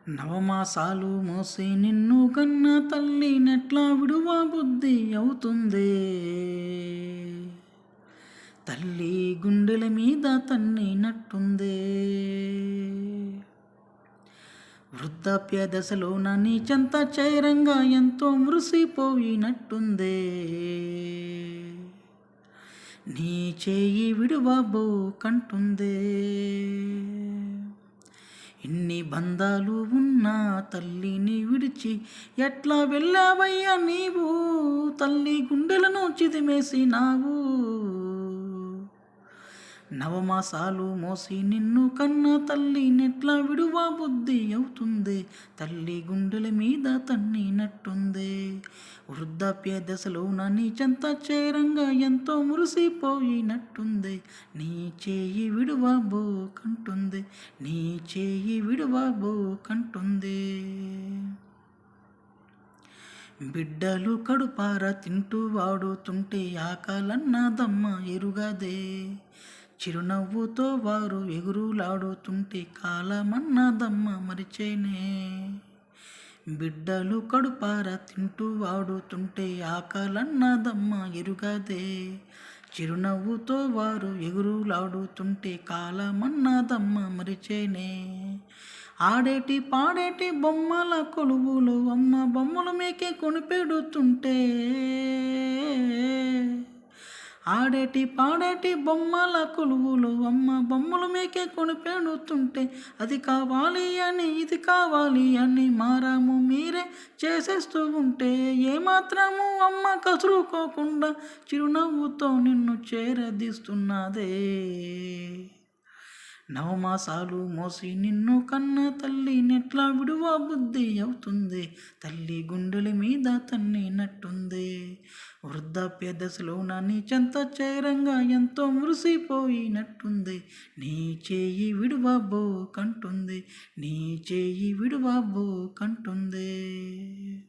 నవమాసాలు మోసి నిన్ను కన్న తల్లి నెట్లా విడువా బుద్ధి అవుతుందే. తల్లి గుండెల మీద తన్నినట్టుందే. వృద్ధాప్య దశలో నీ చెంత చైరంగా ఎంతో మురిసిపోయినట్టుందే. నీ చేయి విడువబో కంటుందే. ఇన్ని బంధాలు ఉన్నా తల్లిని విడిచి ఎట్లా వెళ్ళావయ్యా నీవు. తల్లి గుండెలను చిదిమేసినావు. నవమాసాలు మోసి నిన్ను కన్న తల్లి నెట్లా విడువా బుద్ధి అవుతుంది. తల్లి గుండెల మీద తన్నినట్టుంది. వృద్ధాప్య దశలో నీ చెంత చేరంగా ఎంతో మురిసిపోయినట్టుంది. నీ చేయి విడువబో కంటుంది. నీ చేయి విడువబో కంటుంది. బిడ్డలు కడుపార తింటూ వాడుతుంటే ఆకలన్నదమ్మ ఎరుగదే. చిరునవ్వుతో వారు ఎగురులాడుతుంటే కాలమన్నదమ్మ మరిచేనే. బిడ్డలు కడుపార తింటూ వాడుతుంటే ఆకలన్నదమ్మ ఎరుగదే. చిరునవ్వుతో వారు ఎగురులాడుతుంటే కాలమన్నదమ్మ మరిచేనే. ఆడేటి పాడేటి బొమ్మల కొలువులు అమ్మ బొమ్మలు మేకే కొనిపెడుతుంటే. ఆడేటి పాడేటి బొమ్మల కొలువులు అమ్మ బొమ్మలు మేకే కొనిపెడుతుంటే. అది కావాలి అని ఇది కావాలి అని మారాము మీరే చేసేస్తూ ఉంటే. ఏమాత్రము అమ్మ కసురుకోకుండా చిరునవ్వుతో నిన్ను చేరదీస్తున్నదే. నవమాసాలు మోసి నిన్ను కన్న తల్లి నెట్లా విడువా బుద్ధి అవుతుంది. తల్లి గుండెల మీద తన్నినట్టుంది. వృద్ధాప్య దశలో నీ చెంత చేరంగా ఎంతో మురిసిపోయినట్టుంది. నీ చేయి విడువబో కంటుంది. నీ చేయి విడువబో కంటుంది.